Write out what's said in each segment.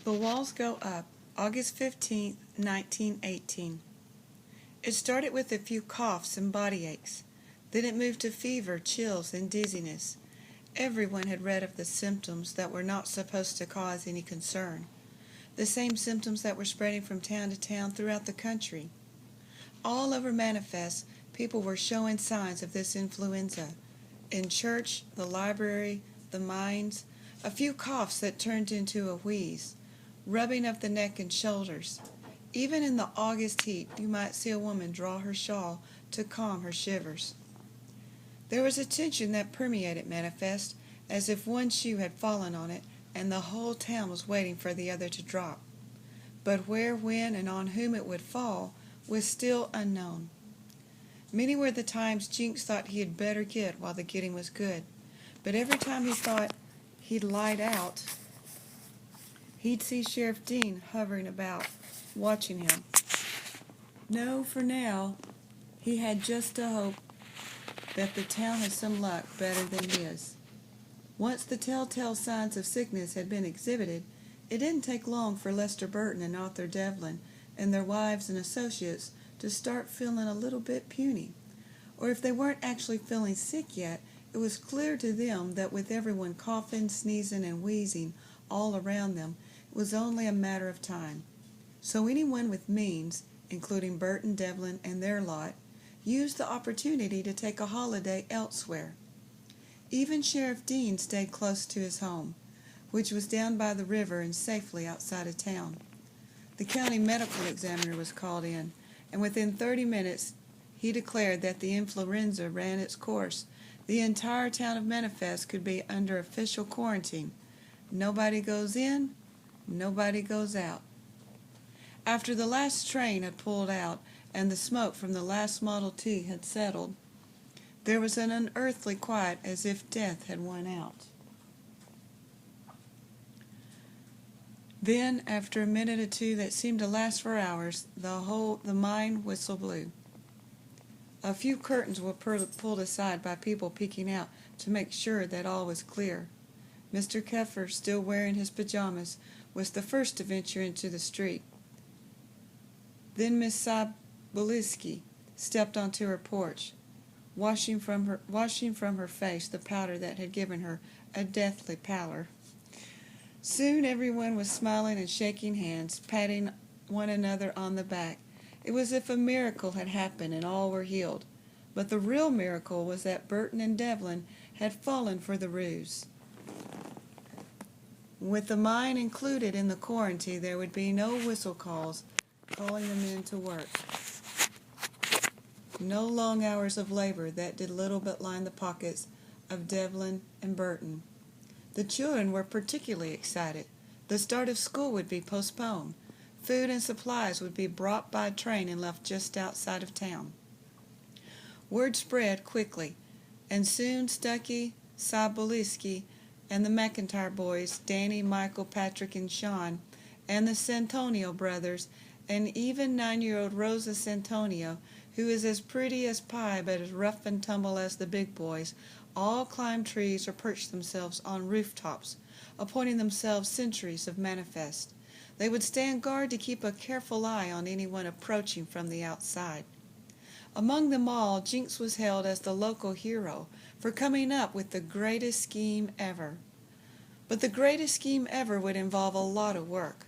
The Walls Go Up, August 15, 1918. It started with a few coughs and body aches. Then it moved to fever, chills, and dizziness. Everyone had read of the symptoms that were not supposed to cause any concern. The same symptoms that were spreading from town to town throughout the country. All over Manifest, people were showing signs of this influenza. In church, the library, the mines, a few coughs that turned into a wheeze, rubbing of the neck and shoulders. Even in the August heat, you might see a woman draw her shawl to calm her shivers. There was a tension that permeated Manifest, as if one shoe had fallen on it, and the whole town was waiting for the other to drop. But where, when, and on whom it would fall was still unknown. Many were the times Jinx thought he had better get while the getting was good, but every time he thought he'd light out, he'd see Sheriff Dean hovering about, watching him. No, for now, he had just to hope that the town had some luck better than his. Once the telltale signs of sickness had been exhibited, it didn't take long for Lester Burton and Arthur Devlin and their wives and associates to start feeling a little bit puny. Or if they weren't actually feeling sick yet, it was clear to them that with everyone coughing, sneezing, and wheezing all around them, it was only a matter of time. So anyone with means, including Burton, Devlin, and their lot, used the opportunity to take a holiday elsewhere. Even Sheriff Dean stayed close to his home, which was down by the river and safely outside of town. The county medical examiner was called in, and within 30 minutes he declared that the influenza ran its course. The entire town of Manifest could be under official quarantine. Nobody goes in, nobody goes out. After the last train had pulled out and the smoke from the last Model T had settled, there was an unearthly quiet as if death had won out. Then, after a minute or two that seemed to last for hours, the mine whistle blew. A few curtains were pulled aside by people peeking out to make sure that all was clear. Mr. Keffer, still wearing his pajamas, was the first to venture into the street. Then Miss Saboliski stepped onto her porch, washing from her face the powder that had given her a deathly pallor. Soon everyone was smiling and shaking hands, patting one another on the back. It was as if a miracle had happened and all were healed. But the real miracle was that Burton and Devlin had fallen for the ruse. With the mine included in the quarantine, there would be no whistle calls calling them in to work. No long hours of labor that did little but line the pockets of Devlin and Burton. The children were particularly excited. The start of school would be postponed. Food and supplies would be brought by train and left just outside of town. Word spread quickly, and soon Stuckey, Saboliski, and the McIntyre boys, Danny, Michael, Patrick, and Sean, and the Santonio brothers, and even 9-year-old Rosa Santonio, who is as pretty as pie but as rough and tumble as the big boys, all climbed trees or perched themselves on rooftops, appointing themselves sentries of Manifest. They would stand guard to keep a careful eye on anyone approaching from the outside. Among them all, Jinx was hailed as the local hero for coming up with the greatest scheme ever. But the greatest scheme ever would involve a lot of work.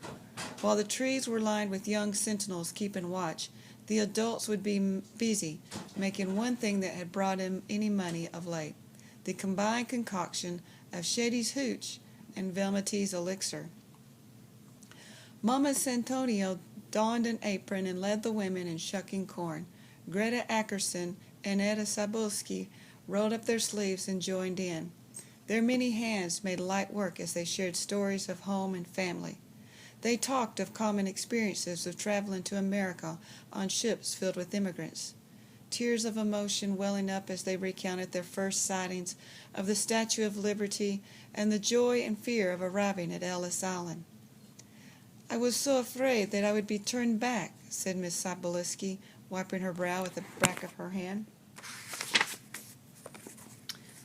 While the trees were lined with young sentinels keeping watch, the adults would be busy making one thing that had brought in any money of late, the combined concoction of Shady's hooch and Velmatee's elixir. Mama Santonio donned an apron and led the women in shucking corn. Greta Ackerson and Etta Sabolski rolled up their sleeves and joined in. Their many hands made light work as they shared stories of home and family. They talked of common experiences of traveling to America on ships filled with immigrants, tears of emotion welling up as they recounted their first sightings of the Statue of Liberty and the joy and fear of arriving at Ellis Island. "I was so afraid that I would be turned back," said Miss Saboliski, wiping her brow with the back of her hand.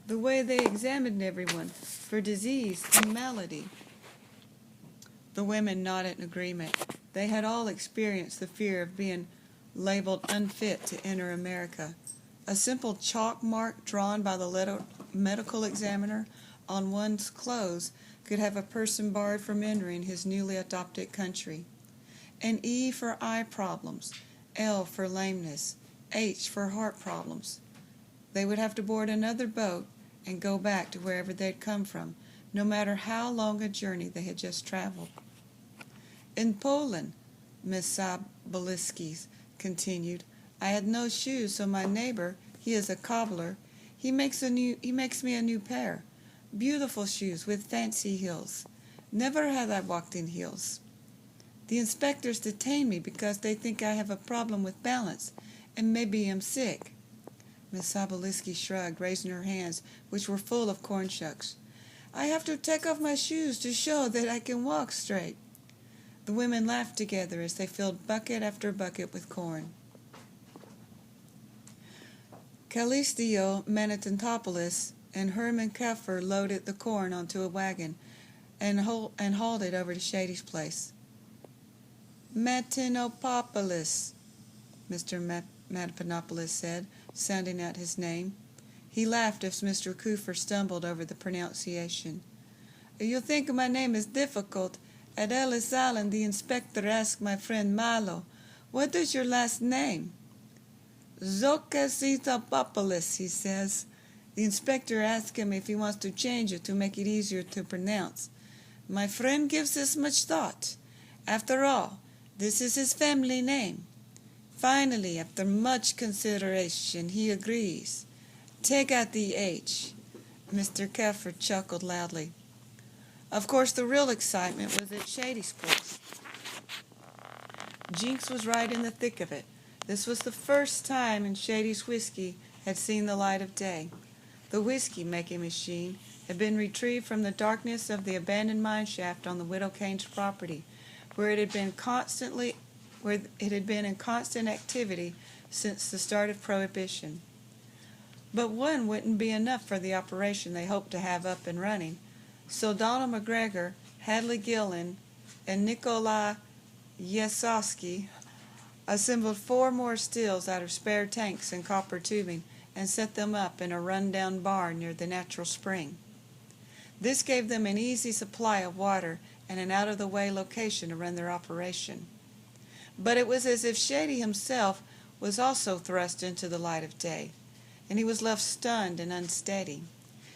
The way they examined everyone for disease and malady. The women nodded in agreement. They had all experienced the fear of being labeled unfit to enter America. A simple chalk mark drawn by the medical examiner on one's clothes could have a person barred from entering his newly adopted country. An E for eye problems, L for lameness, H for heart problems. They would have to board another boat and go back to wherever they'd come from, no matter how long a journey they had just traveled. In Poland, Miss Zaboliski continued, I had no shoes, so my neighbor, he is a cobbler, he makes me a new pair. Beautiful shoes with fancy heels. Never had I walked in heels. The inspectors detain me because they think I have a problem with balance and maybe am sick. Miss Zaboliski shrugged, raising her hands, which were full of corn shucks. I have to take off my shoes to show that I can walk straight. The women laughed together as they filled bucket after bucket with corn. Kalistio Manitantopoulos and Herman Keffer loaded the corn onto a wagon and hauled it over to Shady's place. Matinopoulos, Mr. Matinopoulos said, sounding out his name. He laughed as Mr. Cooper stumbled over the pronunciation. You think my name is difficult? At Ellis Island, the inspector asked my friend Milo, what is your last name? Zokasitopoulos, he says. The inspector asked him if he wants to change it to make it easier to pronounce. My friend gives this much thought. After all, this is his family name. Finally, after much consideration, he agrees. Take out the H. Mr. Keffer chuckled loudly. Of course, the real excitement was at Shady's place. Jinx was right in the thick of it. This was the first time in Shady's whiskey had seen the light of day. The whiskey-making machine had been retrieved from the darkness of the abandoned mine shaft on the Widow Kane's property, where it had been in constant activity since the start of Prohibition. But one wouldn't be enough for the operation they hoped to have up and running, so Donald McGregor, Hadley Gillen, and Nikolai Yesowski assembled 4 more stills out of spare tanks and copper tubing and set them up in a run-down barn near the natural spring. This gave them an easy supply of water and an out-of-the-way location to run their operation. But it was as if Shady himself was also thrust into the light of day, and he was left stunned and unsteady.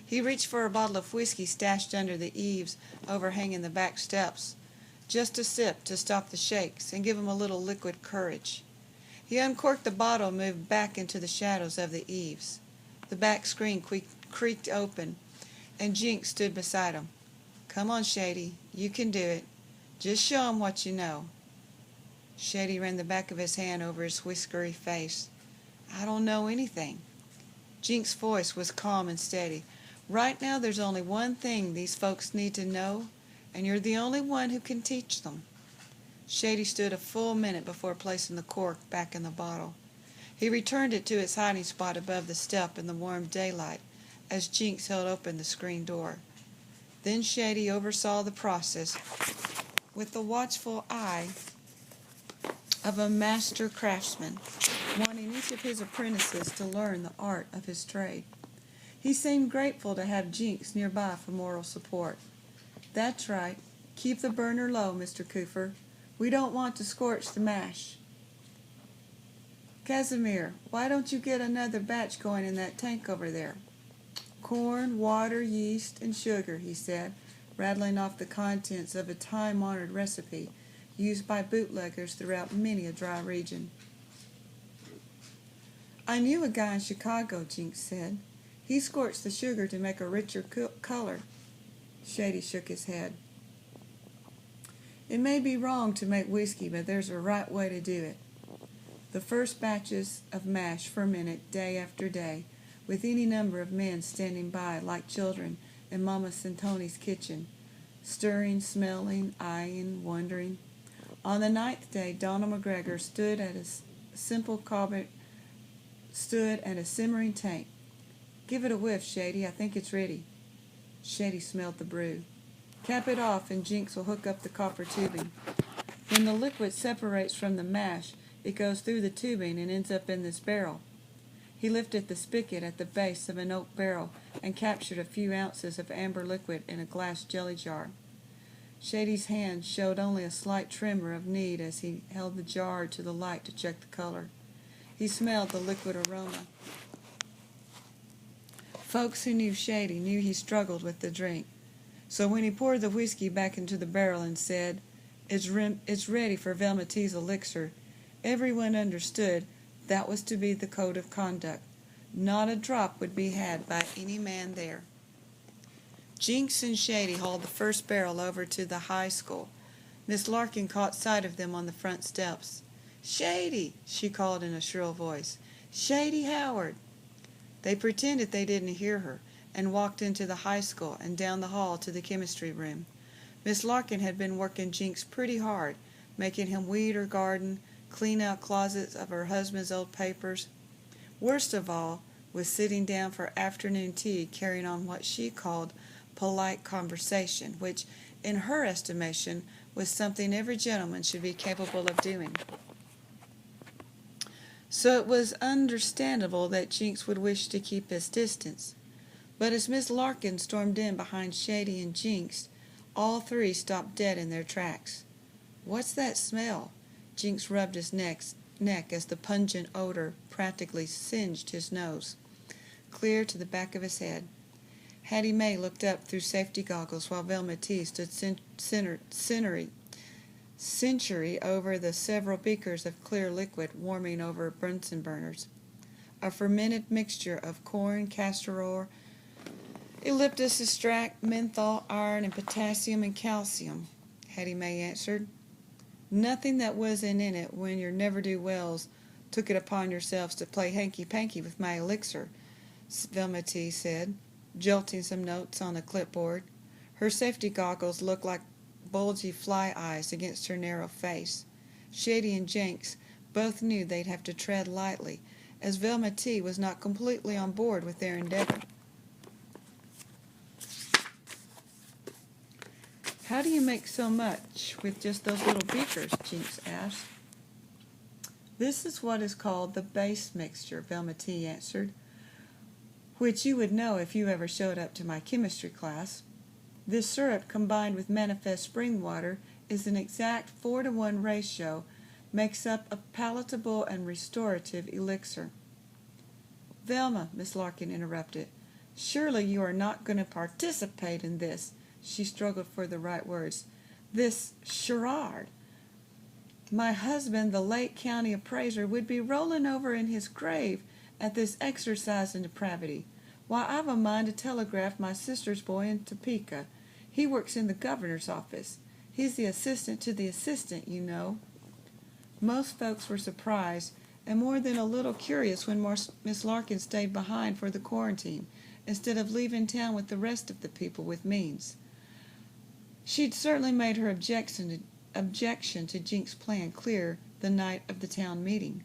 He reached for a bottle of whiskey stashed under the eaves overhanging the back steps, just a sip to stop the shakes and give him a little liquid courage. He uncorked the bottle and moved back into the shadows of the eaves. The back screen creaked open, and Jinx stood beside him. Come on, Shady, you can do it. Just show him what you know. Shady ran the back of his hand over his whiskery face. I don't know anything. Jinx's voice was calm and steady. Right now there's only one thing these folks need to know, and you're the only one who can teach them. Shady stood a full minute before placing the cork back in the bottle. He returned it to its hiding spot above the step in the warm daylight as Jinx held open the screen door. Then Shady oversaw the process with the watchful eye of a master craftsman, wanting each of his apprentices to learn the art of his trade. He seemed grateful to have Jinx nearby for moral support. That's right. Keep the burner low, Mr. Cooper. We don't want to scorch the mash. Casimir, why don't you get another batch going in that tank over there? Corn, water, yeast, and sugar, he said, rattling off the contents of a time-honored recipe used by bootleggers throughout many a dry region. I knew a guy in Chicago, Jinx said. He scorched the sugar to make a richer color. Shady shook his head. It may be wrong to make whiskey, but there's a right way to do it. The first batches of mash fermented day after day, with any number of men standing by like children in Mama Santoni's kitchen, stirring, smelling, eyeing, wondering. On the 9th day, Donald McGregor stood at a simmering tank. Give it a whiff, Shady. I think it's ready. Shady smelled the brew. Cap it off and Jinx will hook up the copper tubing. When the liquid separates from the mash, it goes through the tubing and ends up in this barrel. He lifted the spigot at the base of an oak barrel and captured a few ounces of amber liquid in a glass jelly jar. Shady's hand showed only a slight tremor of need as he held the jar to the light to check the color. He smelled the liquid aroma. Folks who knew Shady knew he struggled with the drink. So when he poured the whiskey back into the barrel and said, It's ready for Bellomy-Ezell elixir," everyone understood that was to be the code of conduct. Not a drop would be had by any man there. Jinx and Shady hauled the first barrel over to the high school. Miss Larkin caught sight of them on the front steps. "Shady!" she called in a shrill voice. "Shady Howard!" They pretended they didn't hear her and walked into the high school and down the hall to the chemistry room. Miss Larkin had been working Jinx pretty hard, making him weed her garden, clean out closets of her husband's old papers. Worst of all was sitting down for afternoon tea carrying on what she called polite conversation, which, in her estimation, was something every gentleman should be capable of doing. So it was understandable that Jinx would wish to keep his distance. But as Miss Larkin stormed in behind Shady and Jinx, all three stopped dead in their tracks. "What's that smell?" Jinx rubbed his neck as the pungent odor practically singed his nose, clear to the back of his head. Hattie Mae looked up through safety goggles while Bellomy-Ezell stood century over the several beakers of clear liquid warming over Bunsen burners. A fermented mixture of corn, castor oil, eucalyptus extract, menthol, iron, and potassium and calcium, Hattie Mae answered. "Nothing that wasn't in it when your never-do-wells took it upon yourselves to play hanky-panky with my elixir," Bellomy-Ezell said, jolting some notes on a clipboard. Her safety goggles looked like bulgy fly eyes against her narrow face. Shady and Jinx both knew they'd have to tread lightly, as Bellomy-Ezell was not completely on board with their endeavor. "How do you make so much with just those little beakers?" Jinx asked. "This is what is called the base mixture," Bellomy-Ezell answered, "which you would know if you ever showed up to my chemistry class. This syrup combined with manifest spring water is an exact 4-to-1 ratio, makes up a palatable and restorative elixir." "Velma," Miss Larkin interrupted, "surely you are not going to participate in this," she struggled for the right words, "this charade. My husband, the late county appraiser, would be rolling over in his grave at this exercise in depravity. Why, I've a mind to telegraph my sister's boy in Topeka. He works in the governor's office. He's the assistant to the assistant, you know." Most folks were surprised and more than a little curious when Miss Larkin stayed behind for the quarantine instead of leaving town with the rest of the people with means. She'd certainly made her objection to Jinx's plan clear the night of the town meeting.